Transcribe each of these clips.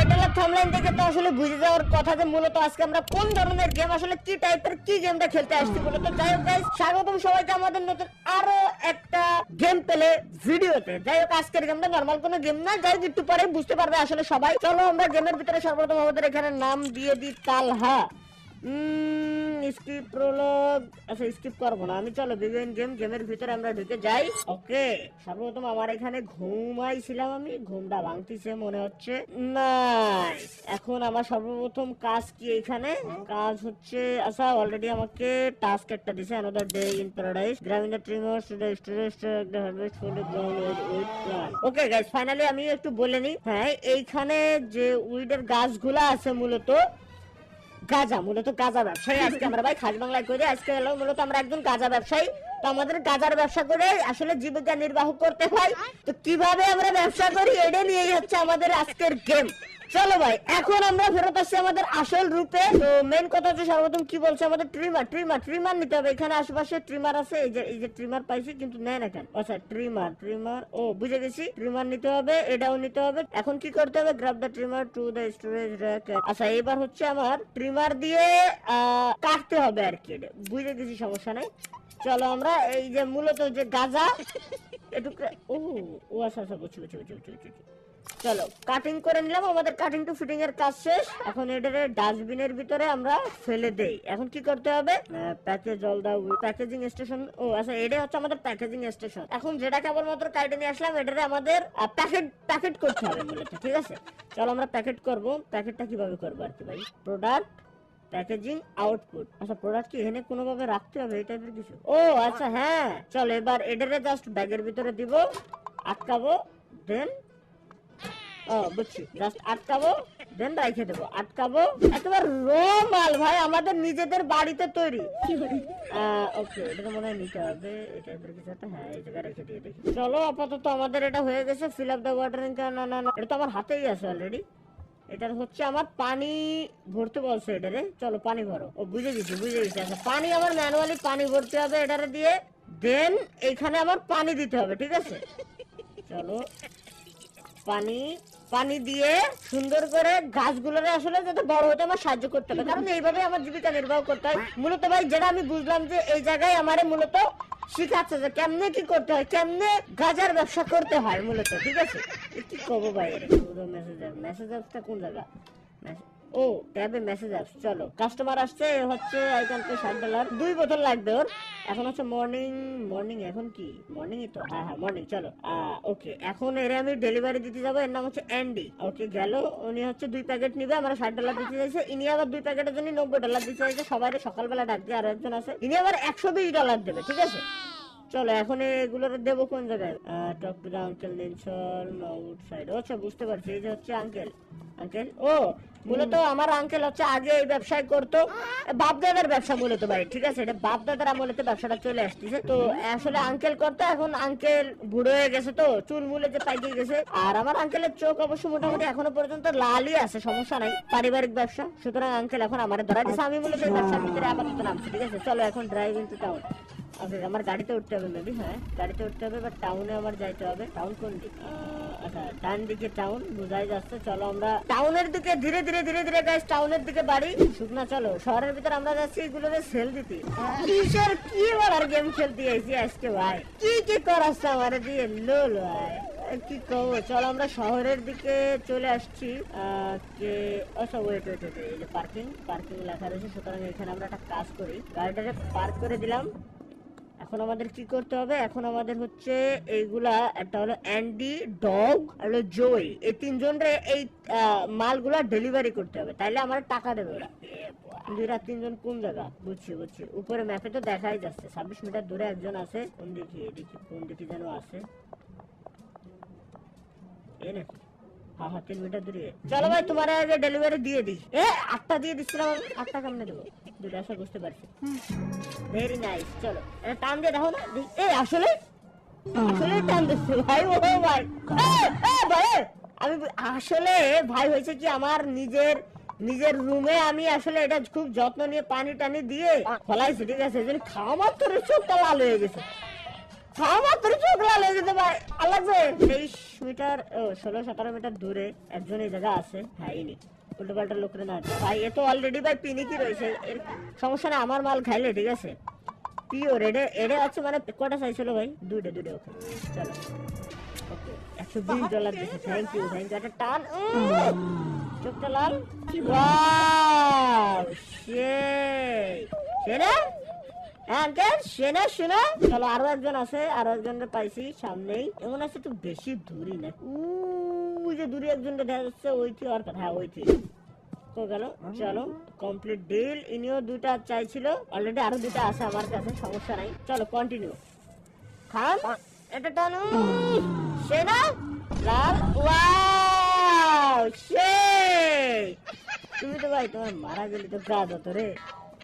টাইটেলের thumbnail দেখে তো আসলে বুঝে যাওয়ার কথা যে মূলত আজকে আমরা কোন ধরনের গেম, আসলে কি টাইপের কি গেমটা খেলতে আসছি মূলত। যাই হোক গাইস, স্বাগতম সবাইকে আমাদের নতুন আরো একটা গেম প্লে ভিডিওতে। যাই হোক, আজকের গেমটা নরমাল কোনো গেম না, যাই একটু পরে বুঝতে পারবে আসলে সবাই। চলো আমরা গেমের ভিতরে সর্বপ্রথম আমাদের এখানে নাম দিয়ে দিই তালহা। স্কিপ প্রোলগ, আচ্ছা স্কিপ করবো না আমি। চলো বিগিন গেমের ভিতরে আমরা ঢুকে যাই। ওকে, সর্বপ্রথম আমার এখানে ঘুমাইছিলাম, আমি ঘুমটা ভাঙতিছে মনে হচ্ছে। নাইস, এখন আমার সর্বপ্রথম কাজ কি এখানে? কাজ হচ্ছে, আচ্ছা অলরেডি আমাকে টাস্ক একটা দিছে, another day in paradise, grabbing the trimmers to the storage the harvest for the ground with plant. Okay guys, finally আমি একটু বলে নিই। হ্যাঁ, এইখানে যে উইডের গাছগুলা আছে মূলত গাঁজা, মূলত গাঁজা ব্যবসায়ী আজকে আমরা ভাই খাস বাংলায় করি। আজকে হলো মূলত আমরা একজন গাঁজা ব্যবসায়ী, তো আমাদের গাঁজার ব্যবসা করে আসলে জীবিকা নির্বাহ করতে হয়। তো কিভাবে আমরা ব্যবসা করি এটা নিয়েই হচ্ছে আমাদের আজকের গেম। চলো ভাই, এখন আমরা ফেরত আসছি আমাদের আসল রূপে। তো মেন কথা হচ্ছে সর্বপ্রথম কি বলছে আমাদের ট্রিমার নিতে হবে। এখানে আশেপাশে ট্রিমার আছে, এই যে ট্রিমার পাইছি কিন্তু নেয় না কেন? আচ্ছা ট্রিমার, ও বুঝে গেছি, ট্রিমার নিতে হবে, এটাও নিতে হবে। এখন কি করতে হবে? Grab the trimmer two the storage rack. আচ্ছা এবার হচ্ছে আমার ট্রিমার দিয়ে কাটতে হবে আর কি, বুঝে গেছি, সমস্যা নাই। চলো আমরা এই যে মূলত যে গাঁজা একটু, ও আচ্ছা বুঝছি। চলো কাটিং করে নিলাম, আমাদের কাটিং টু ফিটিং এর কাজ শেষ। এখন এটারে ডাস্টবিনের ভিতরে আমরা ফেলে দেই। এখন কি করতে হবে? Package all the packaging station. ও আচ্ছা, এটা হচ্ছে আমাদের প্যাকেজিং স্টেশন। এখন যেটা কেবলমাত্র কাটে নিয়ে আসলাম, এটারে আমাদের প্যাকেট করতে হবে মূলত, ঠিক আছে? চলো আমরা প্যাকেট করব। প্যাকেটটা কিভাবে করবো আর কি ভাই? Product packaging output. আচ্ছা প্রোডাক্ট কি এখানে কোনোভাবে রাখতে হবে এই টাইপের কিছু? ও আচ্ছা হ্যাঁ, চলো এবার এটারে জাস্ট ব্যাগের ভিতরে দিব, আটকাবো, দেন বুঝছি, জাস্ট আটকাবো, দেন রাইখে দেবো, আটকাবো। একেবারে রো মাল ভাই, আমাদের নিজেদের বাড়িতে তৈরি। ওকে, এটা মনে হয় নিতে হবে, এটা কিছু একটা। হ্যাঁ, এই জায়গায় রেখে দিয়ে দেখি। চলো আপাতত আমাদের এটা হয়ে গেছে। Fill up the watering can. না, এটা তো আমার হাতেই আছে অলরেডি। এটা হচ্ছে আমার পানি ভরতে বলছে এটারে। চলো পানি ভরো। ও বুঝে গেছি। আচ্ছা পানি আমার ম্যানুয়ালি পানি ভরতে হবে এটারে দিয়ে, দেন এইখানে আমার পানি দিতে হবে, ঠিক আছে? চলো পানি দিয়ে সুন্দর করে গাছগুলোরে আসলে যাতে বড় হতে আমার সাহায্য করতে হবে, কারণ এইভাবে আমার জীবিকা নির্বাহ করতে হয় মূলত ভাই। যেটা আমি বুঝলাম যে এই জায়গায় আমারে মূলত শিখাচ্ছে যে কেমনে কি করতে হয়, কেমনে গাজার ব্যবসা করতে হয় মূলত, ঠিক আছে? কি করবো ভাই? মেসেজ অ্যাপটা কোন জায়গা? ও ট্যাবে মেসেজ আসছে। চলো কাস্টমার আসছে, হচ্ছে $60, 2 বোতল লাগবে ওর। এখন হচ্ছে মর্নিং এখন কি মর্নিংই তো? হ্যাঁ মর্নিং। চলো ওকে, এখন এর আমি ডেলিভারি দিতে যাবো। এর নাম হচ্ছে অ্যান্ডি। ওকে গেল, উনি হচ্ছে 2 প্যাকেট নিবে, আমরা $60 দিতে চাইছে। ইনি আবার 2 প্যাকেটের জন্য $90 দিতে চাইছে। সবাই সকালবেলা ডাক দিয়ে, আরো একজন আছে, ইনি আবার $120 দেবে, ঠিক আছে? চলো এখন এগুলো দেবো কোন জায়গায়? টক টু দা আঙ্কেল নিনসল আউটসাইড। আচ্ছা বুঝতে পারছি, এই যে হচ্ছে আঙ্কেল। ও মূলত আমার আঙ্কেল হচ্ছে আগে এই ব্যবসায় করতো, বাপদাদার ব্যবসা মূলত ভাই, ঠিক আছে? এটা বাপদাদার আমলেতে ব্যবসাটা চলে আসতেছে। তো আসলে আঙ্কেল করতো, এখন আঙ্কেল বুড়ো হয়ে গেছে, তো চুল মুলে যে পাইকে গেছে। আর আমার আঙ্কেলের চোখ অবশ্য মোটামুটি এখনো পর্যন্ত লালই আছে, সমস্যা নাই, পারিবারিক ব্যবসা। সুতরাং আঙ্কেল এখন আমার ধরা দিচ্ছে, আমি মূলত এই ব্যবসার ভিতরে আপাতত নামছি, ঠিক আছে? চলো এখন ড্রাইভ ইনটু টাউন। আমার গাড়িতে উঠতে হবে মেবি। হ্যাঁ গাড়িতে উঠতে হবে, বাট টাউনে আমার যাইতে হবে। টাউন কোন দিক? আচ্ছা ডান দিকে টাউন বোঝাই যাচ্ছে। চলো আমরা টাউনের দিকে ধীরে ধীরে গাইস, টাউনের দিকে বাড়ি শুকনা। চলো শহরের ভিতরে আমরা যাচ্ছি এগুলোকে সেল দিতে। কিসের কি বলার গেম খেলতে আইছি আজকে ভাই? কি করাচ্ছে আমার দিয়ে লোল ভাই, কি করবো? চলো আমরা শহরের দিকে চলে আসছি। আচ্ছা ওয়েট, এই যে পার্কিং লেখা রয়েছে, সুতরাং এখানে আমরা একটা কাজ করি, গাড়িটাকে পার্ক করে দিলাম। এখন আমাদের কি করতে হবে? এখন আমাদের হচ্ছে এইগুলা, একটা হলো অ্যান্ডি, ডগ আর হলো জয়, এই 3 জনের এই মালগুলা ডেলিভারি করতে হবে, তাইলে আমার টাকা দেবে ওরা। দুইরা 3 জন কোন জায়গা? বুঝছি উপরে ম্যাপে তো দেখাই যাচ্ছে। 26 মিটার দূরে একজন আছে, কোন দিকে? এদিকে কোন দিকে যেন আছে, এ নাকি? হ্যাঁ 3 মিটার দূরে। চলো ভাই তোমার আগে ডেলিভারি দিয়ে দিই। 8টা দিয়ে দিচ্ছিলাম, 8টা কেমনে দেবো? দুটো আসা বুঝতে পারছি। Very nice. চলো এটা টান দিয়ে দেখো না। আসলে টান দিচ্ছে ভাই। ও ভাই ভাই আমি আসলে ভাই হয়েছে কি, আমার নিজের রুমে আমি আসলে এটা খুব যত্ন নিয়ে পানি টানি দিয়ে ফলাইছি, ঠিক আছে? খাওয়া মাত্র চোখটা লাল হয়ে গেছে। মাত্র চোখ লাল হয়ে যেতে ভাই। আর লাগবে 23 মিটার 16-17 মিটার দূরে একজন এই জায়গা আছে। হ্যাঁ ইনি উল্টো পাল্টা লোক না ভাই, এ তো অলরেডি ভাই পিনিকি রয়েছে, এর সমস্যা না, আমার মাল খাইলে ঠিক আছে। পিওর এডে আছে মানে কটা চাইছিল ভাই? দুইটা ওকে চলো ওকে $120 দিছে। থ্যাংক ইউ একটা টান চোখটা লাল। ওয়াও সেনা আঙ্কেল সেনা শোনা। চলো আরো একজন আছে, আরো একজনকে পাইছি সামনেই, এমন আছে একটু বেশি দূরই না, ওই যে দূরে একজনকে দেখা যাচ্ছে, ওইটি আর হ্যাঁ ওইটি তো গেল। চলো কমপ্লিট ডিল। ইনিও দুটা চাইছিল, অলরেডি আরো দুটা আছে আমার কাছে, সমস্যা নাই। চলো কন্টিনিউ। খান এটা টানো সেনা লাল। ওয়াও তুমি তো ভাই তোমার মারা গেলি তো কাজ হতো রে।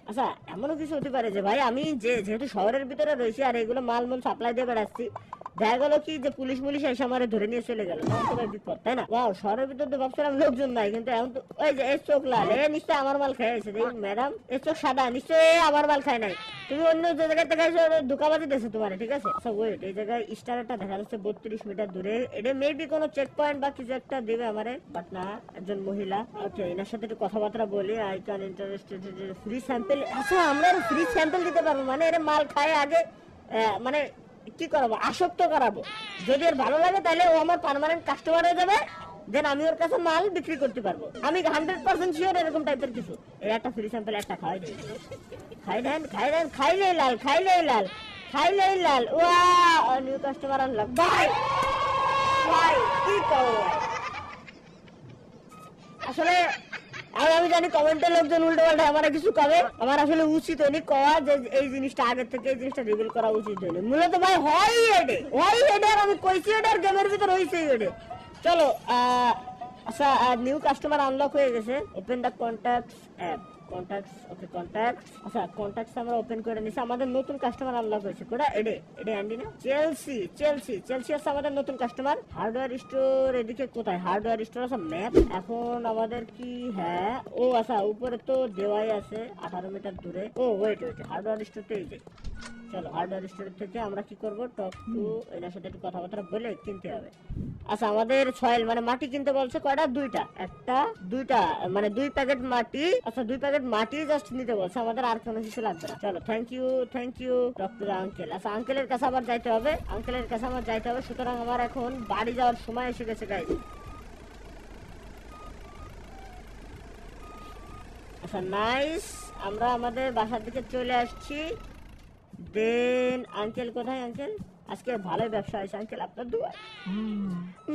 আচ্ছা এমনও কিছু হতে পারে যে ভাই আমি যেহেতু শহরের ভিতরে রয়েছি আর এগুলো মাল সাপ্লাই দিয়ে বেড়াচ্ছি, দেখা গেল কি যে পুলিশ এসে আমার ধরে নিয়ে চলে গেল, তখন তো ভাই বিপদ, তাই না? ওয়াও শহরের ভিতরে তো ভাবছিলাম লোকজন নাই, কিন্তু এখন তো ওই যে এর চোখ লাল, এ নিশ্চয় আমার মাল খেয়ে এসেছে। ম্যাডাম এর চোখ সাদা, নিশ্চয় আমার মাল খায় নাই, তুমি অন্য যে জায়গায় দেখাইছো ধোকাবাজি দিয়েছে তোমার, ঠিক আছে? আচ্ছা ওয়েট, এই জায়গায় স্টারটা দেখা যাচ্ছে 32 মিটার দূরে, এটা মেবি কোনো চেক পয়েন্ট বা কিছু একটা দেবে আমারে, বাট না একজন মহিলা। ওকে এনার সাথে একটু কথাবার্তা বলি। I can interested free sample. আচ্ছা আমরা ফ্রি স্যাম্পল দিতে পারবো, মানে এর মাল খায় আগে মানে কি করাবো, আসক্ত করাবো। যদি এর ভালো লাগে তাহলে ও আমার পার্মানেন্ট কাস্টমার হয়ে যাবে, দেন আমি ওর কাছে মাল বিক্রি করতে পারবো। আমি 100% শিওর এরকম টাইপের কিছু। এই একটা ফ্রি স্যাম্পল একটা খাওয়াই দেন, খাইলেই লাল। ওয়াও নিউ কাস্টমার আনলাম ভাই। কি করবো আসলে আমি জানি কমেন্টের লোকজন উল্টো পাল্টা আমার কিছু কবে, আমার আসলে উচিত হয়নি কওয়া যে এই জিনিসটা আগের থেকে এই জিনিসটা রিভিল করা উচিত হয়নি। মূলত ভাই হয় এডে আর আমি কইছি এডে আর গেমের ভিতর হইছে এডে। চলো আচ্ছা নিউ কাস্টমার আনলক হয়ে গেছে। Open the contacts app. Okay contacts. আচ্ছা কন্টাক্টস আমরা ওপেন করে নিছি, আমাদের নতুন কাস্টমার আনলক হয়েছে। কোডা এডে অ্যান্ডি না চেলসি আছে আমাদের নতুন কাস্টমার। হার্ডওয়্যার স্টোর এদিকে কোথায়? হার্ডওয়্যার স্টোর আছে ম্যাপ। এখন আমাদের কি হ্যাঁ ও আচ্ছা উপরে তো দেওয়াই আছে 18 মিটার দূরে। ও ওয়েট হার্ডওয়্যার স্টোর তো এই যে। চলো হার্ডওয়্যার স্টোর থেকে আমরা কি করব, টক টু এনার সাথে একটু কথাবার্তা বলে কিনতে হবে। আচ্ছা আমাদের সয়েল মানে মাটি কিনতে বলছে কয়টা? দুইটা মানে 2 প্যাকেট মাটি। আচ্ছা 2 প্যাকেট মাটি জাস্ট নিতে বলছে আমাদের, আর কোনো কিছু লাগবে না। চলো থ্যাংক ইউ ডক্টর আঙ্কেল। আচ্ছা আঙ্কেলের কাছে আবার যাইতে হবে, সুতরাং আমার এখন বাড়ি যাওয়ার সময় এসে গেছে গাইস। আচ্ছা নাইস, আমরা আমাদের বাসার দিকে চলে আসছি। দেন আঙ্কেল কোথায়? আঙ্কেল আজকে ভালোই ব্যবসা হয়েছে আঙ্কেল, আপনার দোয়া।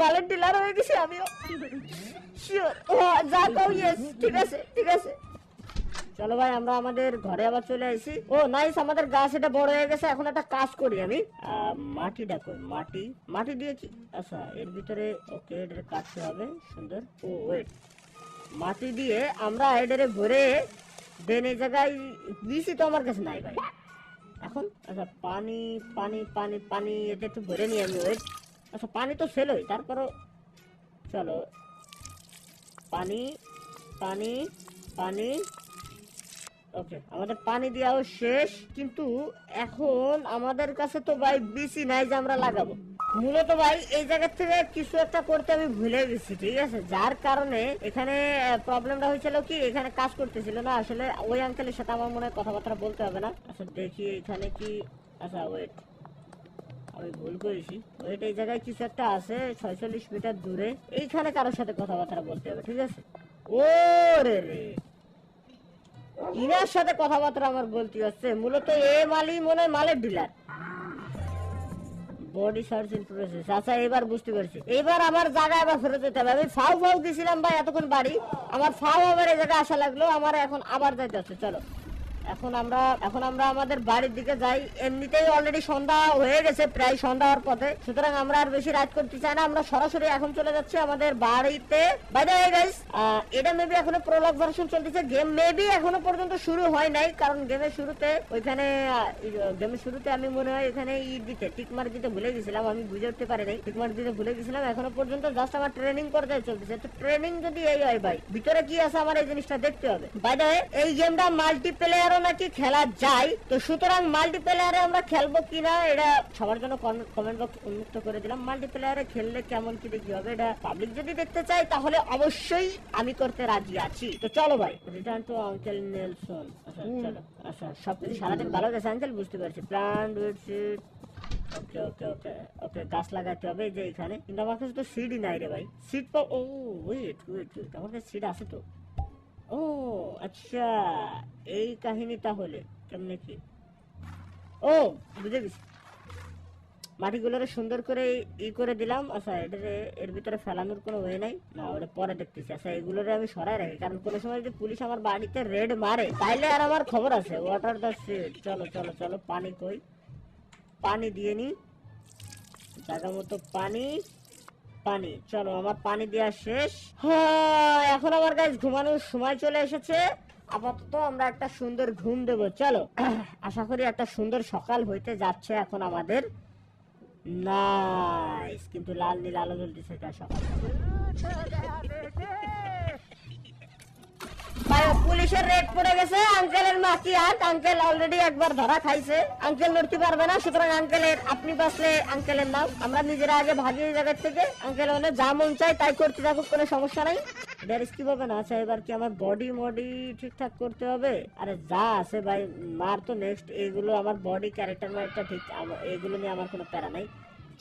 মালের ডিলার হয়ে গেছি আমিও শিওর। যা কও ইয়েস, ঠিক আছে। চলো ভাই আমরা আমাদের ঘরে আবার চলে আসি। ও নাইস, আমাদের গাছ এটা বড় হয়ে গেছে। এখন একটা কাজ করি আমি, মাটিটা কই, মাটি দিয়েছি। আচ্ছা এর ভিতরে ওকে এটা কাটতে হবে সুন্দর। ও ওয়েট, মাটি দিয়ে আমরা এটারে ভরে দেন এই জায়গায় দিছি তো আমার কাছে নাই ভাই এখন। আচ্ছা পানি এটা একটু ভরে নিই আমি। ওয়েট আচ্ছা পানি তো ছেলই, তারপরও চলো পানি ওকে আমাদের পানি দেওয়াও শেষ, কিন্তু এখন আমাদের কাছে তো ভাই বিসি নাই যে আমরা লাগাবো। মূলত ভাই এই জায়গা থেকে কিছু একটা করতে আমি ভুলে গেছি, ঠিক আছে? যার কারণে এখানে প্রবলেমটা হয়েছিল কি, এখানে কাজ করতেছিল না আসলে। ওই আঙ্কেলের সাথে আমার মনে হয় কথাবার্তা বলতে হবে না। আচ্ছা দেখি এখানে কি, আচ্ছা ওয়েট আমি ভুল করেছি। ওয়েট এই জায়গায় কিছু একটা আছে 46 মিটার দূরে, এইখানে কারোর সাথে কথাবার্তা বলতে হবে, ঠিক আছে? ও রে ইনার সাথে কথাবার্তা আমার বলতে হচ্ছে। মূলত এ মালই মনে হয় মালের dealer. Body search in process. আচ্ছা এবার বুঝতে পারছি, এবার আমার জায়গা আবার ফেরত যেতে হবে। আমি ফাও দিছিলাম ভাই এতক্ষণ বাড়ি, আমার ফাও আবার এই জায়গায় আসা লাগলো, আমার এখন আবার যাইতে হচ্ছে। চলো এখন আমরা আমাদের বাড়ির দিকে যাই। এমনিতেই অলরেডি সন্ধ্যা হয়ে গেছে, প্রায় সন্ধ্যা হওয়ার পথে, সুতরাং আমরা আর বেশি রাত করতে চাই না। আমরা সরাসরি এখন চলে যাচ্ছি আমাদের বাড়িতে। বাই দ্য ওয়ে গাইস এটা মেবি এখনো প্রোলগ ভার্সন চলতেছে, গেম মেবি এখনো পর্যন্ত শুরু হয় নাই, কারণ গেমের শুরুতে আমি মনে হয় এখানে টিক মার দিতে ভুলে গেছিলাম, আমি বুঝে উঠতে পারি নাই, টিক মার দিতে ভুলে গেছিলাম। এখনো পর্যন্ত জাস্ট আমার ট্রেনিং পর্যায়ে চলতেছে। তো ট্রেনিং যদি এই হয় ভাই, ভিতরে কি আছে আমার এই জিনিসটা দেখতে হবে। বাই দ্য ওয়ে, এই গেমটা মাল্টিপ্লেয়ারও নাকি খেলা যায়, তো সুতরাং মাল্টিপ্লেয়ারে আমরা খেলবো কিনা এটা সবার জন্য কমেন্ট বক্স উন্মুক্ত করে দিলাম। মাল্টিপ্লেয়ারে খেললে কেমন কি দেখি হবে, এটা পাবলিক যদি দেখতে চাই তাহলে অবশ্যই আমি করতে রাজি আছি। তো চলো ভাই, রিটার্ন টু আঙ্কেল নেলসন। আচ্ছা চলো, আচ্ছা সবকিছু সারাদিন ভালো গেছে আঙ্কেল, বুঝতে পারছি। প্ল্যান্ট উইথ সিড, ওকে ওকে ওকে ওকে, গাছ লাগাতে হবে যে এখানে, কিন্তু আমার কাছে তো সিডই নাই রে ভাই। সিড পাও, ও ওয়েট ওয়েট ওয়েট, আমার কাছে সিড আছে তো। ও আচ্ছা, এই কাহিনী তাহলে কেমনে কি, ও বুঝে গেছি। মাটিগুলোরে সুন্দর করে করে দিলাম। আচ্ছা এর ভিতরে ফেলানোর কোনো ওয়ে নাই না, ওটা পরে দেখতেছি। আচ্ছা এগুলোরে আমি সরাই রাখি, কারণ কোনো সময় যদি পুলিশ আমার বাড়িতে রেড মারে তাইলে আর আমার খবর আছে। ওয়াটার দ্য সিড, চলো চলো চলো, পানি কই, পানি দিয়ে নি জায়গা মতো, পানি পানি, চলো আমার পানি দেওয়া শেষ। হ্যাঁ এখন আমার কাছে ঘুমানোর সময় চলে এসেছে। আপাতত আমরা একটা সুন্দর ঘুম দেব, চলো। আশা করি একটা সুন্দর সকাল হইতে যাচ্ছে এখন আমাদের। নাইস, কিন্তু লাল নীল আলো জ্বলতেছে তার সকাল। পুলিশের রেড পড়ে গেছে, আঙ্কেলের মা কি আর, আঙ্কেল অলরেডি একবার ধরা খাইছে, আঙ্কেল লড়তে পারবে না, সুতরাং আঙ্কেলের, আপনি বাঁচলে আঙ্কেলের নাম, আমরা নিজেরা আগে ভাগি এই জায়গা থেকে। আঙ্কেল অনেক যা মন চাই তাই করতে থাকুক, কোনো সমস্যা নাই, কি হবে না। আচ্ছা এবার কি আমার বডি ঠিকঠাক করতে হবে? আরে যা আছে ভাই মার তো নেক্সট, এইগুলো আমার বডি ক্যারেক্টার মারটা ঠিক, এগুলো নিয়ে আমার কোনো প্যারা নাই।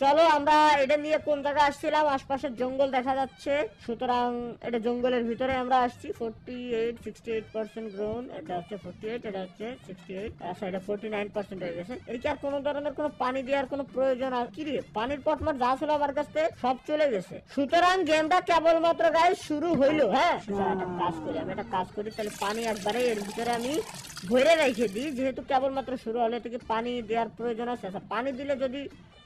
চলো আমরা এটা নিয়ে কোন জায়গায় আসছিলাম, আশপাশের জঙ্গল দেখা যাচ্ছে, সুতরাং এটা জঙ্গলের ভিতরে আমরা আসছি। 68 গ্রোন, এটা হচ্ছে 48, এটা হচ্ছে 68, আচ্ছা এটা 49% হয়ে গেছে। এই কি আর কোনো ধরনের কোনো পানি দেওয়ার কোনো প্রয়োজন আর কি রে, পানির পটমার যা ছিল আমার কাছে সব চলে গেছে, সুতরাং গেমটা কেবলমাত্র গায়ে শুরু হইলো। হ্যাঁ একটা কাজ করি, আমি একটা কাজ করি, তাহলে পানি একবারে এর ভিতরে আমি ভরে রেখে দিই, যেহেতু কেবলমাত্র শুরু হলে থেকে পানি দেওয়ার প্রয়োজন আছে। আচ্ছা পানি দিলে যদি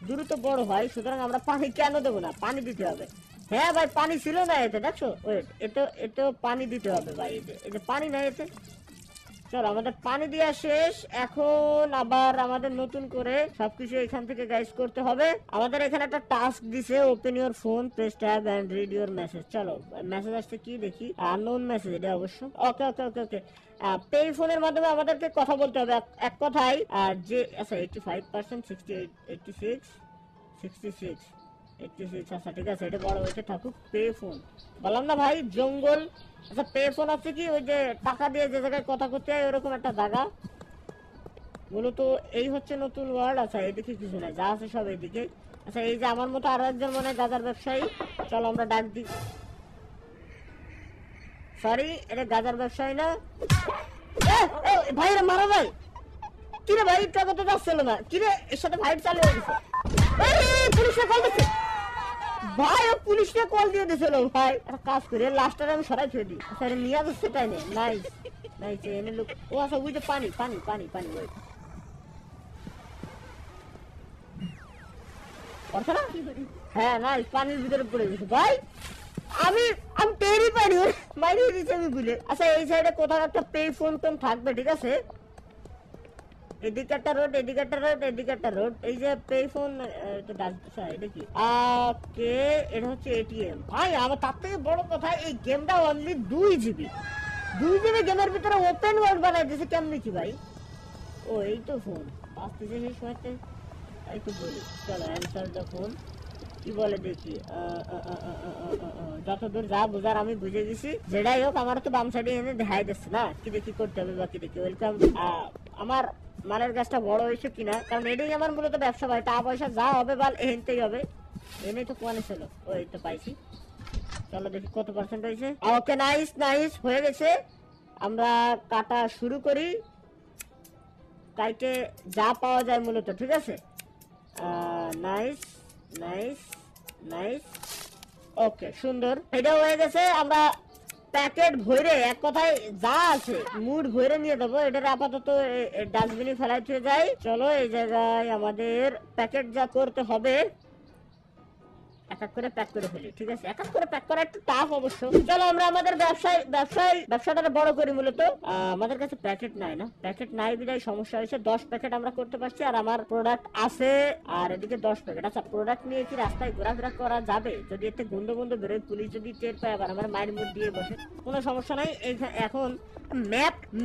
দ্রুত বড় হয়, সুতরাং আমরা পানি কেন দেবো না, পানি দিতে হবে। হ্যাঁ ভাই পানি ছিল না এতে, দেখছো ওয়েট, এতে পানি দিতে হবে ভাই, এই যে পানি নাই এতে। চলো আমাদের পানি দেওয়া শেষ, এখন আবার আমাদের নতুন করে সবকিছু এখান থেকে গাইস করতে হবে। আমাদের এখানে একটা টাস্ক দিছে, open your phone, press tab and read your message. চলো মেসেজ আসছে কি দেখি, আননোন মেসেজ এটা অবশ্য। ওকে ওকে ওকে ওকে, পে ফোনের মাধ্যমে আমাদেরকে কথা বলতে হবে এক কথায়। যে আচ্ছা 85%, 68, 86, 66, 86, আচ্ছা ঠিক আছে, এটা বড় হয়েছে থাকুক। পে ফোন বললাম না ভাই, জঙ্গল। আচ্ছা পে ফোন আছে কি, ওই যে টাকা দিয়ে যে জায়গায় কথা করতে হয় ওরকম একটা জায়গা মূলত। এই হচ্ছে নতুন ওয়ার্ড। আচ্ছা এদিকে কিছু নাই, যা আছে সব এদিকে। আচ্ছা এই যে আমার মতো আরো একজন মনে হয় গাজার ব্যবসায়ী, চলো আমরা ডাক দিই। সরি এটা গাজার ব্যবসায়ী না। ভাই রে মারো ভাই, কিরে ভাই টাকা তো যাচ্ছিল না, কিরে এর সাথে ফাইট চালু হয়ে গেছে। পুলিশে কল দিচ্ছে ভাই, ও পুলিশকে কল দিয়ে দিছিল ভাই। একটা কাজ করি, লাস্টটা আমি সরাই ফেলে দিই। আচ্ছা নিয়ে যাচ্ছে তাই না, নাইস নাইস, এনে লোক। ও আচ্ছা ওই যে পানি পানি পানি পানি ওই হ্যাঁ নাইস, পানির ভিতরে পড়ে গেছে ভাই। আমি টেরই পাইনি, মারিয়ে দিচ্ছি আমি ভুলে। আচ্ছা এই সাইডে কোথাও একটা পে ফোন টোন থাকবে, ঠিক আছে। এদিকে একটা রোড, এদিকে একটা রোড, এদিকে একটা রোড, এই যে পে ফোন এটা কি, ওকে এটা হচ্ছে এটিএম ভাই। আমার তার থেকে বড় কথা, এই গেমটা অনলি 2 GB গেমের ভিতরে ওপেন ওয়ার্ল্ড বানাই দিয়েছে, কেমনি কি ভাই। ও এই তো ফোন আসতেছে সেই সময়তে, একটু বলি চলো অ্যান্সার দ্য ফোন কি বলে দেখি। যতদূর যা বোঝার আমি বুঝে গেছি, যেটাই হোক আমার তো বাম সাইডে এনে দেখাই দিচ্ছে না, কি দেখি করতে হবে বা কি দেখি। ওয়েলকাম, আমার মালের গাছটা বড় হয়েছে কিনা, কারণ এটাই আমার মূলত ব্যবসা ভাই, টাকা পয়সা যা হবে বাল এনতেই হবে। এনেই তো কোয়ানে ছিল, ওই তো পাইছি। চলো দেখি কত পার্সেন্ট হয়েছে। ওকে নাইস নাইস, হয়ে গেছে। আমরা কাটা শুরু করি, কাইটে যা পাওয়া যায় মূলত, ঠিক আছে। নাইস নাইস নাইস, ওকে সুন্দর, এটা হয়ে গেছে। আমরা প্যাকেট ভরে এক কথায় যা আছে মুড ভরে নিয়ে দেবো। এটার আপাতত ডাস্টবিনে ফেলাই দিয়ে যাই। চলো এই জায়গায় আমাদের প্যাকেট যা করতে হবে, এক এক করে প্যাক করে ফেলি, ঠিক আছে? এক এক করে প্যাক করা একটু টাফ অবশ্য। চলো আমরা আমাদের ব্যবসাটা বড় করি। মূলত আমাদের কাছে প্যাকেট নাই, না প্যাকেট নাই বিধায় সমস্যা হয়েছে। 10 প্যাকেট আমরা করতে পারছি, আর আমার প্রোডাক্ট আছে আর এদিকে 10 প্যাকেট। আচ্ছা, প্রোডাক্ট নিয়ে কি রাস্তায় ঘোরাফেরা করা যাবে? যদি এতে গন্ধ বেরোয়, পুলিশ যদি টের পায় আবার আমার মায়ের মুখ দিয়ে বসে, কোনো সমস্যা নাই। এখন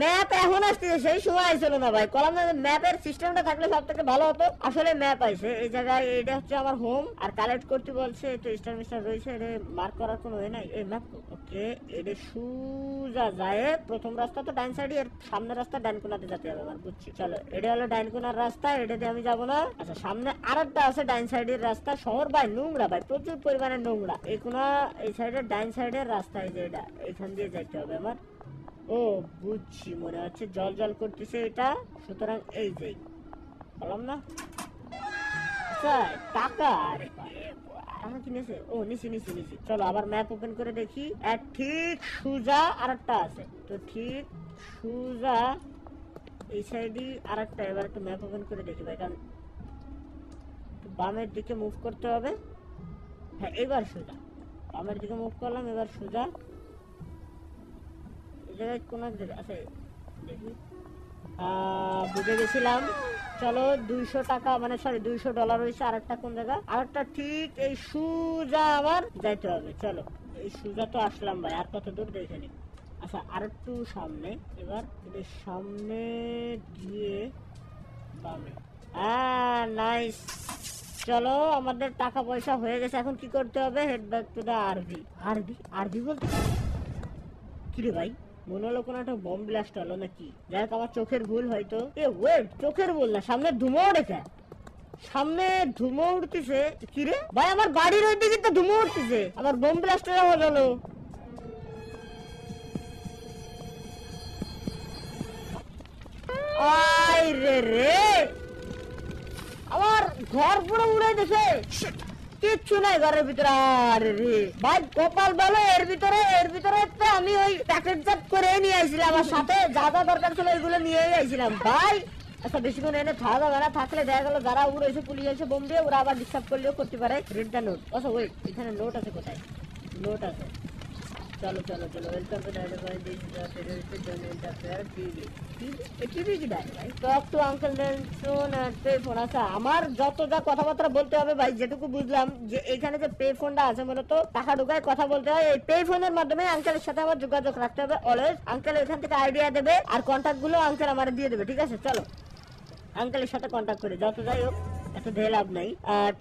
ম্যাপ এখন আসতেছে, সেই সময় আইছিল না ভাই। কলাম ম্যাপের সিস্টেমটা থাকলে সব থেকে ভালো হতো। আসলে ম্যাপ আইছে এই জায়গায়, এটা হচ্ছে আমার হোম, আর কালেক্ট করতে বলছে। তো স্টার মিস্টার রয়েছে, এটা মার্ক করার কোনো ওয়ে নাই। এই ম্যাপ ওকে, এটা সুজা যায় প্রথম রাস্তা তো ডাইন সাইডে, এর সামনের রাস্তা ডাইন কোনাতে যেতে হবে আমার, বুঝছি। চলো, এটা হলো ডাইন কোনার রাস্তা, এটাতে আমি যাবো না। আচ্ছা, সামনে আরেকটা আছে ডাইন সাইডের রাস্তা। শহর ভাই নোংরা ভাই, প্রচুর পরিমাণে নোংরা। এই কোনা এই সাইডের ডাইন সাইডের রাস্তা, এই যে এটা, এখান দিয়ে যাইতে হবে আমার। ও বুঝছি, মনে হচ্ছে জল জল করতেছে এটা, সুতরাং এই যে বললাম না। আচ্ছা, টাকা টাকা কিনেছে। ও নিছি। চলো আবার ম্যাপ ওপেন করে দেখি। ঠিক সুজা আরেকটা আছে, তো ঠিক সুজা এই সাইডে আরেকটা। এবার একটু ম্যাপ ওপেন করে দেখি ভাই, কারণ বামের দিকে মুভ করতে হবে। হ্যাঁ, এবার সোজা বামের দিকে মুভ করলাম, এবার সোজা এই জায়গায় কোন জায়গা আছে দেখি। বুঝে গেছিলাম। চলো, 200 টাকা মানে সরি $200 হয়েছে। আরেকটা কোন জায়গা? আরেকটা ঠিক এই সোজা আবার যাইতে হবে। চলো, এই সোজা তো আসলাম ভাই, আর কত দূর দেখে নি। আচ্ছা, আরেকটু সামনে, এবার এদের সামনে গিয়ে বামে। নাইস। চলো, আমাদের টাকা পয়সা হয়ে গেছে। এখন কি করতে হবে? হেড ব্যাক টু দা আরবি বলতে কি রে ভাই? মনে হলো কোনো একটা বম ব্লাস্ট হলো নাকি। যাই হোক, আমার চোখের ভুল হয়তো। ওয়েট, চোখের ভুল না, সামনে ধুমো উঠেছে। সামনে ধুমো উঠতেছে কি রে ভাই? আমার বাড়ির ওই দিকে তো ধুমো উঠতেছে, আমার বম ব্লাস্ট হলো। আই রে আমার ঘর পুরো উড়ে দিছে। কিচ্ছু নাই ঘরের ভিতরে। আরে রে ভাই, কপাল ভালো, এর ভিতরে আমি ওই প্যাকেট জাত করে নিয়ে আইছিলাম। আমার সাথে যা যা দরকার ছিল ওইগুলো নিয়েই আইছিলাম ভাই। আচ্ছা, বেশিক্ষণ এনে থাকা যাবে না, থাকলে দেখা গেল যারা উড়েছে, পুলিশ এসে বোম দিয়ে ওরা আবার ডিস্টার্ব করলেও করতে পারে। Read the note. আচ্ছা ওয়েট, এখানে নোট আছে কোথায়? নোট আছে। চলো ওয়েলকাম টু আমার যত যা কথাবার্তা বলতে হবে ভাই, যেটুকু বুঝলাম যে এখানে যে পে ফোনটা আছে, মূলত টাকা ঢুকায় কথা বলতে হয়। এই পে ফোনের মাধ্যমে আঙ্কেলের সাথে আমার যোগাযোগ রাখতে হবে অলওয়েজ। আঙ্কেল এখান থেকে আইডিয়া দেবে, আর কন্ট্যাক্ট গুলো আঙ্কেল আমার দিয়ে দেবে, ঠিক আছে? চলো আঙ্কেলের সাথে কন্ট্যাক্ট করি। যত যাই হোক, এত ঢের লাভ নাই।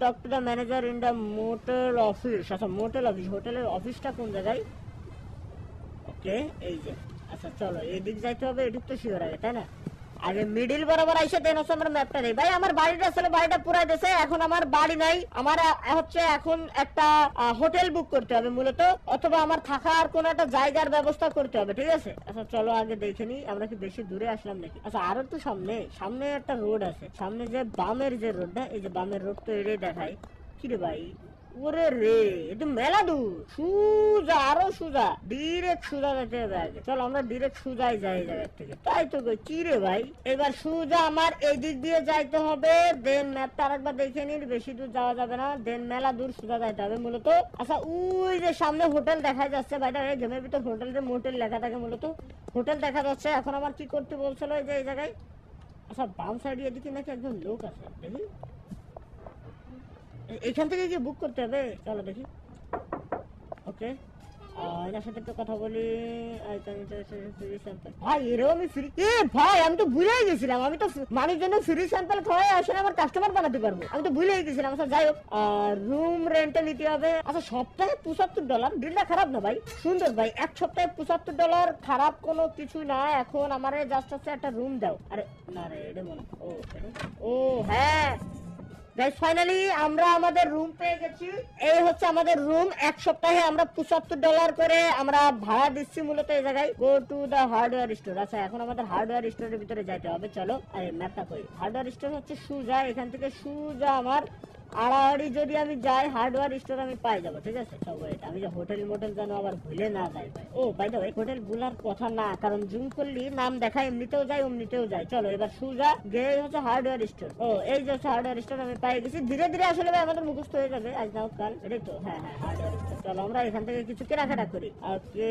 Talk to the manager in the motel office. আচ্ছা, মোটেল অফিস, হোটেলের অফিসটা কোন জায়গায়? ওকে, এই যে। আচ্ছা চলো, এদিক যাইতে হবে, এদিক তো শিওর আগে, তাই না? আগে মিডিল বরাবর আইসে দেন হচ্ছে আমার ম্যাপটা নেই ভাই। আমার বাড়িটা আসলে বাড়িটা পুরাই দিয়েছে, এখন আমার বাড়ি নাই। আমার হচ্ছে এখন একটা হোটেল বুক করতে হবে মূলত, অথবা আমার থাকার কোন একটা জায়গার ব্যবস্থা করতে হবে, ঠিক আছে? আচ্ছা চলো আগে দেখে নি আমরা কি বেশি দূরে আসলাম নাকি। আচ্ছা, আরো তো সামনে একটা রোড আছে। সামনে যে বামের যে রোডটা, এই যে বামের রোড, তো এটাই দেখায়। কি রে ভাই, ওরে রে, এটা মেলা দূর। সুজা, আরো সুজা, ডিরেক্ট সুজা যেতে হবে আগে। চলো আমরা ডিরেক্ট সুজাই যাই এই জায়গা থেকে। তাই তো কি রে ভাই, এবার সুজা আমার এই দিক দিয়ে যাইতে হবে। দেন ম্যাপটা আরেকবার দেখে নিন, বেশি দূর যাওয়া যাবে না। দেন মেলা দূর সুজা যাইতে হবে মূলত। আচ্ছা, ওই যে সামনে হোটেল দেখা যাচ্ছে ভাইটা, এই গেমের ভিতর হোটেল যে মোটেল লেখা থাকে, মূলত হোটেল দেখা যাচ্ছে। এখন আমার কি করতে বলছিল এই যে এই জায়গায়? আচ্ছা, বাম সাইডে এদিকে নাকি একজন লোক আছে, দেখি এখান থেকে কি বুক করতে হবে? চলো দেখি। ওকে, এনার সাথে একটু কথা বলি। ভাই এরও আমি ফ্রি, ভাই আমি তো ভুলেই গেছিলাম। আমি তো মানুষ জন্য ফ্রি স্যাম্পল খাওয়াই আসলে আমার কাস্টমার বানাতে পারবো, আমি তো ভুলেই গেছিলাম। আচ্ছা যাই হোক, রুম রেন্টে নিতে হবে। আচ্ছা, সপ্তাহে $75, ডিলটা খারাপ না ভাই, সুন্দর ভাই। এক সপ্তাহে $75 খারাপ কোনো কিছু না। এখন আমার জাস্ট হচ্ছে একটা রুম দাও। আরে না রে, এটা মনে ও হ্যাঁ গাইস, ফাইনালি আমরা আমাদের রুম পেয়ে গেছি। এই হচ্ছে আমাদের রুম। এক সপ্তাহে আমরা $75 করে আমরা ভাড়া দিচ্ছি মূলত এই জায়গায়। Go to the hardware store. আচ্ছা, এখন আমাদের হার্ডওয়্যার স্টোরের ভিতরে যাইতে হবে। চলো, আরে ম্যাপটা কই? হার্ডওয়্যার স্টোর হচ্ছে সুজা, এখান থেকে সুজা আমার আড়াআড়ি যদি আমি যাই হার্ডওয়্যার স্টোর আমি পাই যাবো, ঠিক আছে। আমি যে হোটেল মোটেল যেন আবার ভুলে না যাই ভাই। ও ভাই তো হোটেল গুলার কথা না, কারণ জুম করলি নাম দেখায়, এমনিতেও যায় অমনিতেও যায়। চলো এবার সুজা গিয়ে হচ্ছে হার্ডওয়্যার স্টোর। ও এই যে হচ্ছে হার্ডওয়্যার স্টোর আমি পাই গেছি। ধীরে ধীরে আসলে ভাই আমাদের মুখস্থ হয়ে যাবে আজ না কাল, এটাই তো। হ্যাঁ হ্যাঁ হার্ডওয়্যার স্টোর। চলো আমরা এখান থেকে কিছু কেনাকাটা করি। ওকে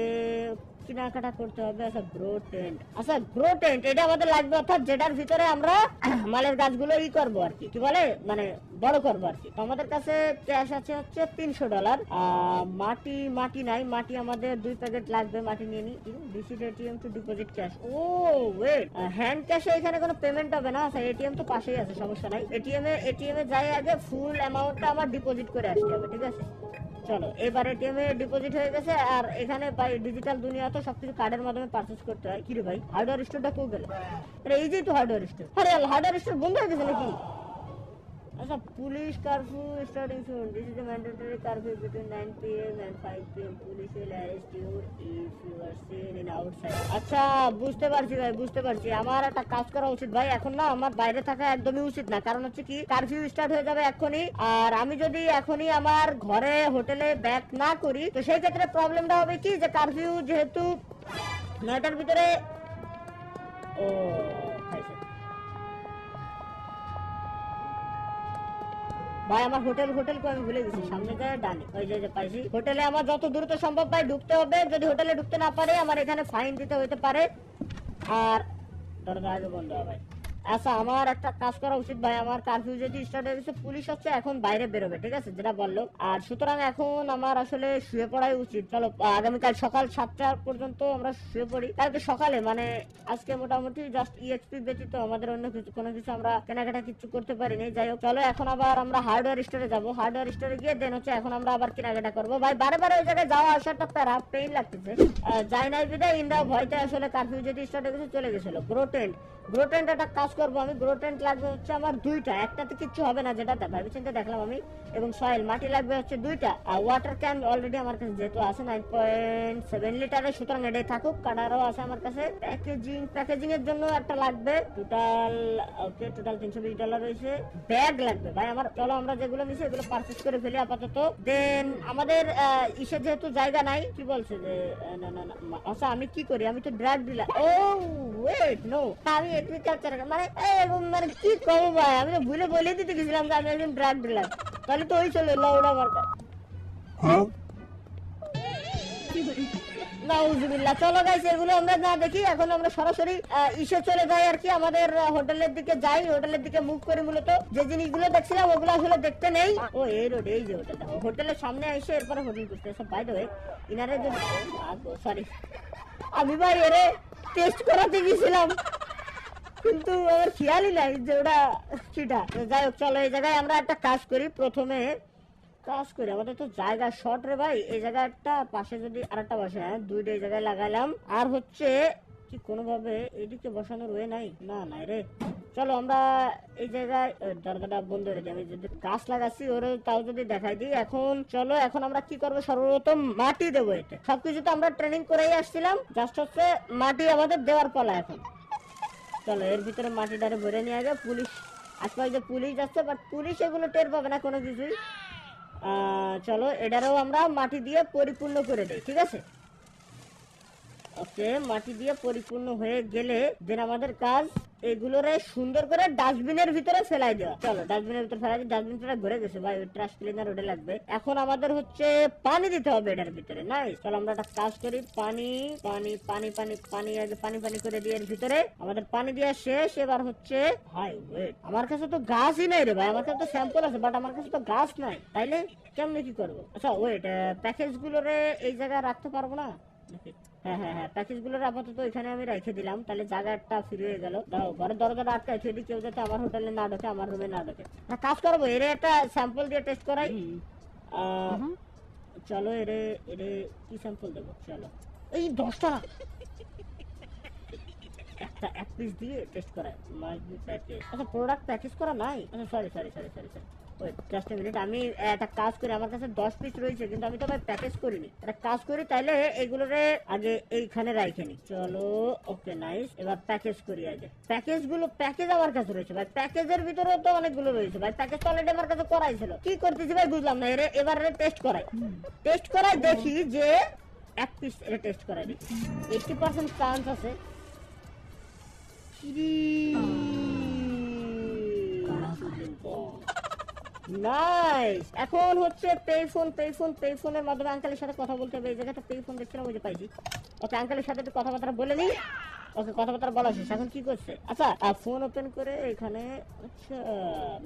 কেনাকাটা করতে হবে। আচ্ছা গ্রো টেন্ট এটা আমাদের লাগবে, অর্থাৎ যেটার ভিতরে আমরা মালের গাছগুলো করবো আর কি বলে মানে বড় করবো আর কি। তো আমাদের কাছে ক্যাশ আছে হচ্ছে $300। মাটি নাই, মাটি আমাদের 2 প্যাকেট লাগবে। মাটি নিয়ে নি। Visit ATM to deposit cash. Oh wait, hand ক্যাশে এখানে কোনো পেমেন্ট হবে না। আচ্ছা এটিএম তো পাশেই আছে, সমস্যা নাই। এটিএম এ যাই আগে ফুল অ্যামাউন্টটা আমার ডিপোজিট করে আসতে হবে, ঠিক আছে। চলো এবার এটিএম এ ডিপোজিট হয়ে গেছে। আর এখানে ভাই ডিজিটাল দুনিয়া তো সবকিছু কার্ডের মাধ্যমে পারচেজ করতে হয়। কি রে ভাই হার্ডওয়্যার স্টোরটা কেউ গেল? আরে এই যে তো হার্ডওয়্যার স্টোর। আরে হার্ডওয়্যার স্টোর বন্ধ হয়ে গেছে নাকি? আচ্ছা police curfew starting soon, this is a mandatory curfew between 9 PM and 5 PM, police will arrest you if you are seen in outside. আচ্ছা বুঝতে পারছি ভাই, বুঝতে পারছি। আমার একটা কাজ করা উচিত ভাই, এখন না আমার বাইরে থাকা একদমই উচিত না। কারণ হচ্ছে কি কারফিউ স্টার্ট হয়ে যাবে এখনই, আর আমি যদি এখনই আমার ঘরে হোটেলে ব্যাক না করি তো সেই ক্ষেত্রে প্রবলেমটা হবে কি যে কারফিউ যেহেতু 9টার ভিতরে। ও ভাই আমার হোটেল কো আমি ভুলে গেছি, সামনে যায় ডানে, ওই যে পাইছি। হোটেলে আমার যত দ্রুত সম্ভব ভাই ঢুকতে হবে। যদি হোটেলে ঢুকতে না পারে আমার এখানে ফাইন দিতে হতে পারে। আর দরজা আগে বন্ধ হবে। আচ্ছা আমার একটা কাজ করা উচিত ভাই, আমার কারফিউ যেহেতু স্টার্ট হয়ে গেছে, পুলিশ হচ্ছে এখন বাইরে বেরোবে, ঠিক আছে যেটা বললো। আর সুতরাং এখন আমার আসলে শুয়ে পড়াই উচিত। চলো আগামীকাল সকাল 7টা পর্যন্ত আমরা শুয়ে পড়ি। কালকে সকালে মানে আজকে মোটামুটি জাস্ট ইএক্সপি ব্যতীত আমাদের অন্য কোনো কিছু আমরা কেনাকাটা কিছু করতে পারিনি। যাই হোক চলো এখন আবার আমরা হার্ডওয়্যার স্টোরে যাবো। হার্ডওয়্যার স্টোরে গিয়ে দেন হচ্ছে এখন আমরা আবার কেনাকাটা করবো। ভাই বারে বারে ওই জায়গায় যাওয়া আসাটা প্যারা পেইন লাগতেছে। যাই নাই বিদায় ইন্ডা ভয়তে আসলে কারফিউ যেহেতু স্টার্ট হয়ে গেছে চলে গেছিল। গ্রো টেন্ট একটা কাজ করবো আমি। গ্রো টেন্ট লাগবে হচ্ছে আমার 2টা, একটাতে কিচ্ছু হবে না যেটা ভাবি চিন্তা দেখলাম আমি। এবং সয়েল মাটি লাগবে হচ্ছে 2টা। আর ওয়াটার ক্যান অলরেডি আমার কাছে যেহেতু আছে 9.7 লিটারের, সুতরাং এটাই থাকুক। কাটারও আছে আমার কাছে। প্যাকেজিং এর জন্য একটা লাগবে। টোটাল $320 রয়েছে। ব্যাগ লাগবে ভাই আমার। চলো আমরা যেগুলো নিছি এগুলো পারচেজ করে ফেলি আপাতত। দেন আমাদের ইসে যেহেতু জায়গা নাই, কি বলছে যে না আচ্ছা আমি কি করি, আমি তো ড্রাগ ডিলার। ও ওয়েট নো, আমি এগ্রিকালচার মানে কি করবো ভাই, আমি তো ভুলে বলে দিতে গেছিলাম যে আমি একজন ড্রাগ ডিলার। তাহলে তো ওই চলে লাউডা মার্কা। নাউজুবিল্লাহ। চলো গাইস এগুলো আমরা না দেখি, এখন আমরা সরাসরি ইসে চলে যাই আর কি, আমাদের হোটেলের দিকে যাই। হোটেলের দিকে মুভ করি। মূলত যে জিনিসগুলো দেখছিলাম ওগুলো আসলে দেখতে নেই। ও এই রোড, এই যে হোটেলটা, হোটেলের সামনে এসে এরপরে হোটেল করতে সব। বাই দ্য ওয়ে ইনারে যে সরি আমি ভাই এরে টেস্ট করাতে গেছিলাম কিন্তু আমার খেয়ালই নাই যে ওটা সেটা। যাই হোক চলো এই জায়গায় আমরা একটা কাজ করি। প্রথমে কাজ করি, আমাদের তো জায়গা শর্ট রে ভাই। এই জায়গাটা পাশে যদি আরেকটা বসে, হ্যাঁ 2টা এই জায়গায় লাগাইলাম। আর হচ্ছে কি কোনোভাবে এদিকে বসানোর ওয়ে নাই? না রে। চলো আমরা এই জায়গায় দরজাটা বন্ধ রেখে আমি যদি গাছ লাগাচ্ছি ওরে তাও যদি দেখাই দিই। এখন চলো এখন আমরা কি করবো, সর্বপ্রথম মাটি দেবো। এটা সবকিছু তো আমরা ট্রেনিং করেই আসছিলাম, জাস্ট হচ্ছে মাটি আমাদের দেওয়ার পালা এখন। চলো এর ভিতরে মাটিটারে ভরে নিয়ে আগে। পুলিশ আজকাল যে পুলিশ যাচ্ছে, বাট পুলিশ এগুলো টের পাবে না কোনো কিছুই। চলো এটারও আমরা মাটি দিয়ে পরিপূর্ণ করে দেই, ঠিক আছে। ওকে মাটি দিয়ে পরিপূর্ণ হয়ে গেলে দেন আমাদের কাজ এগুলোরে সুন্দর করে ডাস্টবিনের ভিতরে ফেলাই দেওয়া। চলো ডাস্টবিনের ভিতরে ফেলাই দিই। ডাস্টবিনটা ঘুরে গেছে ভাই, ওই ট্রাশ ক্লিনার ওটা লাগবে। এখন আমাদের হচ্ছে পানি দিতে হবে এটার ভিতরে। নাইস। চলো আমরা একটা কাজ করি, পানি আগে পানি করে দিয়ে এর ভিতরে আমাদের পানি দেওয়া শেষ। এবার হচ্ছে ভাই ওয়েট, আমার কাছে তো গাছই নাই রে ভাই। আমার কাছে তো স্যাম্পল আছে বাট আমার কাছে তো গাছ নাই। তাইলে কেমনে কি করবো? আচ্ছা ওয়েট, প্যাকেজ গুলোরে এই জায়গায় রাখতে পারবো না? হ্যাঁ প্যাকেজ গুলো আপাতত এখানে আমি রেখে দিলাম, তাহলে জায়গাটা ফ্রি হয়ে গেল। দাও ঘরের দরজাটা আটকাই যদি কেউ যাতে আমার হোটেলে না ঢোকে, আমার রুমে না ঢোকে। কাজ করবো এর একটা স্যাম্পল দিয়ে টেস্ট করাই। চলো এরে কি স্যাম্পল দেবো? চলো এই 10টা এক পিস দিয়ে টেস্ট করাই। আচ্ছা প্রোডাক্ট প্যাকেজ করা নাই। আচ্ছা সরি জাস্ট মিনিট, আমি একটা কাজ করি, আমার কাছে 10 পিস রয়েছে কিন্তু আমি তো ভাই প্যাকেজ করিনি। একটা কাজ করি তাইলে এগুলোরে আগে এইখানে রাইখে নি। চলো ওকে নাইস, এবার প্যাকেজ করি আগে। প্যাকেজ আমার কাছে রয়েছে ভাই, প্যাকেজের ভিতরে তো অনেকগুলো রয়েছে ভাই। প্যাকেজ তো অলরেডি আমার কাছে করাই ছিল, কি করতেছি ভাই বুঝলাম না। এবার টেস্ট করাই দেখি যে এক পিস এটা টেস্ট করাই দেখি 80% চান্স আছে। নাইস, এখন হচ্ছে পেফোনের মাধ্যমে আঙ্কেলের সাথে কথা বলতে হবে। এই জায়গাটা পেফোন দেখছিলাম, ওই যে পাইছি। ওকে আঙ্কেলের সাথে একটু কথাবার্তা বলে নিই। ওকে কথাবার্তা বলা শেষ, এখন কি করছে? আচ্ছা ফোন ওপেন করে এখানে, আচ্ছা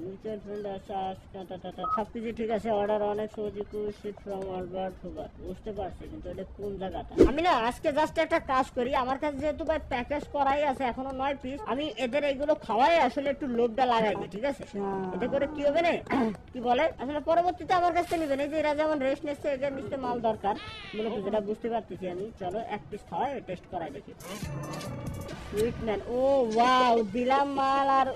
মিউচুয়াল ফ্রেন্ড আচ্ছা সবকিছু ঠিক আছে। অর্ডার অনেক সৌজিকু শিট ফ্রম আলবার্ট হুবার, বুঝতে পারছি কিন্তু এটা কোন জায়গাটা? আমি না আজকে জাস্ট একটা কাজ করি, আমার কাছে যেহেতু ভাই প্যাকেজ করাই আছে এখনো 9 পিস, আমি এদের এইগুলো খাওয়াই আসলে একটু লোভটা লাগাই দিই, ঠিক আছে? এতে করে কি হবে না, কি বলে আসলে পরবর্তীতে আমার কাছে নেবেন। এই যে এরা যেমন রেস্ট নিচ্ছে, এদের নিশ্চয় মাল দরকার মূলত, যেটা বুঝতে পারতেছি আমি। চলো এক পিস খাওয়াই টেস্ট করাই দেখি। সুইটম্যান, ও ওয়াও, দিলাম মাল আর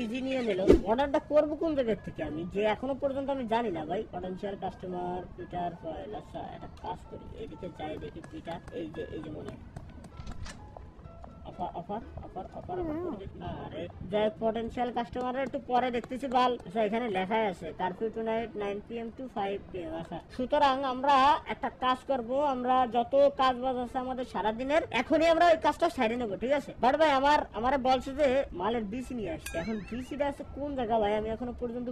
ইজি নিয়ে নিল। অর্ডারটা করবো কোন জায়গা থেকে আমি, যে এখনো পর্যন্ত আমি জানি না ভাই। Potential customer Peter foil. আচ্ছা একটা কাজ করি, এদিকে যাই দেখি পিটার, এই যে মনে হয় পটেনশিয়াল কাস্টমার একটু পরে দেখতেছি বাল। আচ্ছা এখানে লেখা আছে curfew tonight 9 PM to 5 PM। আচ্ছা সুতরাং আমরা একটা কাজ করব, আমরা যত কাজ বাজ আছে আমাদের সারাদিনের এখনই আমরা ওই কাজটা সাইডে নেবো, ঠিক আছে? বাট ভাই আমারে বলছে যে মালের বিসি নিয়ে আসছে। এখন বিসিটা আছে কোন জায়গা ভাই আমি এখনো পর্যন্ত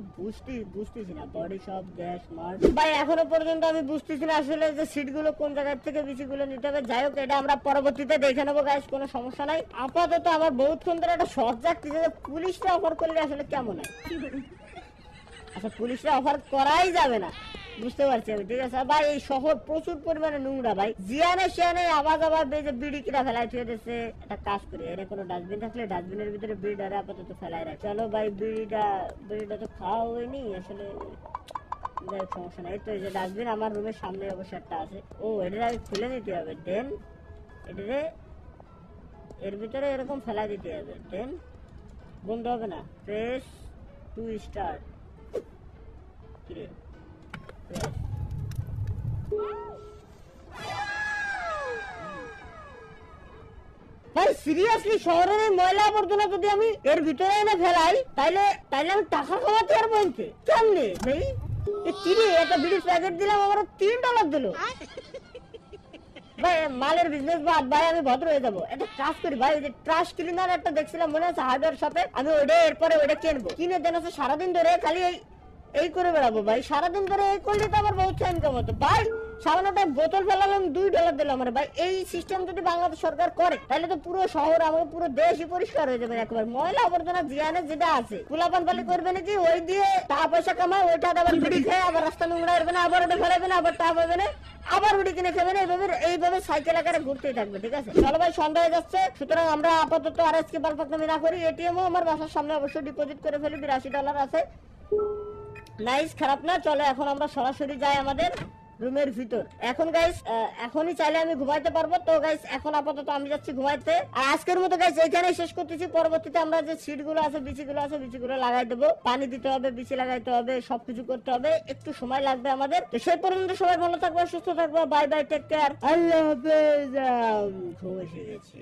বুঝতেছি না। বডি শপ গ্যাস মার্ট ভাই এখনো পর্যন্ত আমি বুঝতেছি না আসলে যে সিট গুলো কোন জায়গা থেকে বিসি গুলো নিতে হবে। যাই হোক এটা আমরা পরবর্তীতে দেখে নেবো গাইস, কোনো সমস্যা নাই। আপাতত আমার বহুতক্ষণ ধরে একটা শর্ট যাচ্ছে যে পুলিশরা অফার করলে আসলে কেমন হয়। আচ্ছা পুলিশরা অফার করাই যাবে না, বুঝতে পারছি আমি, ঠিক আছে ভাই। এই শহর প্রচুর পরিমাণে নোংরা ভাই, জিয়ানে আবার বেজে বিড়ি কিনা ফেলাই ছুঁয়ে দিচ্ছে। একটা কাজ করি, এর কোনো ডাস্টবিন থাকলে ডাস্টবিনের ভিতরে বিড়িটা আপাতত ফেলাই রাখ। চলো ভাই বিড়িটা তো খাওয়া হয়নি আসলে, সমস্যা নাই। তো এই যে ডাস্টবিন আমার রুমের সামনে অবশ্য একটা আছে। ও এটা আমি খুলে নিতে হবে, দেন এটা এর ভিতরে এরকম ফেলা দিতে হবে, দেন বন্ধ হবে না। প্রেস টু স্টার্ট, ভাই সিরিয়াসলি শহরের এই ময়লা আবর্জনা যদি আমি এর ভিতরে এনে ফেলাই তাইলে আমি টাকা খাওয়াতে পারবো এনকে কেমনে ভাই? একটা বিড়ির প্যাকেট দিলাম, আমার $3 দিল ভাই। মালের বিজনেস বাদ ভাই, আমি ভদ্র হয়ে যাবো। একটা কাজ করি ভাই, ওই যে ট্রাশ ক্লিনার একটা দেখছিলাম মনে আছে হার্ডওয়্যার শপে, আমি এরপরে কিনবো। কিনে দেন আছে সারাদিন ধরে খালি এই করে বেড়াবো ভাই। সারাদিন ধরে এই করলে তো আমার বহুত ইনকাম হতো ভাই। সামান্যটা বোতল ফেলালাম $2 দিলাম আমার ভাই। এই সিস্টেম যদি বাংলাদেশ সরকার করে তাহলে তো পুরো শহর আমাকে পুরো দেশই পরিষ্কার হয়ে যাবে একবার। ময়লা আবর্জনা জিয়ানে যেটা আছে কুলাপান পালি করবে নাকি, ওই দিয়ে টাকা পয়সা কামায়, ওইটা আবার বিড়ি খেয়ে আবার রাস্তা নোংরা করবে না, আবার ওটা ফেলাবে না, আবার টাকা পাবে না, আবার উড়ি কিনে খাবে না। এইভাবে সাইকেল আকারে ঘুরতেই থাকবে, ঠিক আছে? চলো ভাই সন্ধ্যা হয়ে যাচ্ছে, সুতরাং আমরা আপাতত আর আজকে বালপাকনামি না করি। এটিএমও আমার বাসার সামনে অবশ্যই ডিপোজিট করে ফেলি, $82 আছে। নাইস, খারাপ না। চলো এখন আমরা সরাসরি যাই আমাদের রুমের ভিতর। এখন গাইস এখনই চাইলে আমি ঘুমাইতে পারবো। তো গাইস এখন আপাতত আমি যাচ্ছি ঘুমাইতে। আর আজকের মতো গাইস এখানে শেষ করতেছি। পরবর্তীতে আমরা যে সিট গুলো আছে বিচিগুলো লাগাই দেবো, পানি দিতে হবে, বিচি লাগাইতে হবে, সবকিছু করতে হবে, একটু সময় লাগবে আমাদের। তো সেই পর্যন্ত সবাই ভালো থাকবে, সুস্থ থাকবে। বাই বাই, টেক কেয়ার, আল্লাহ হাফেজ। ঘুম এসে গেছে।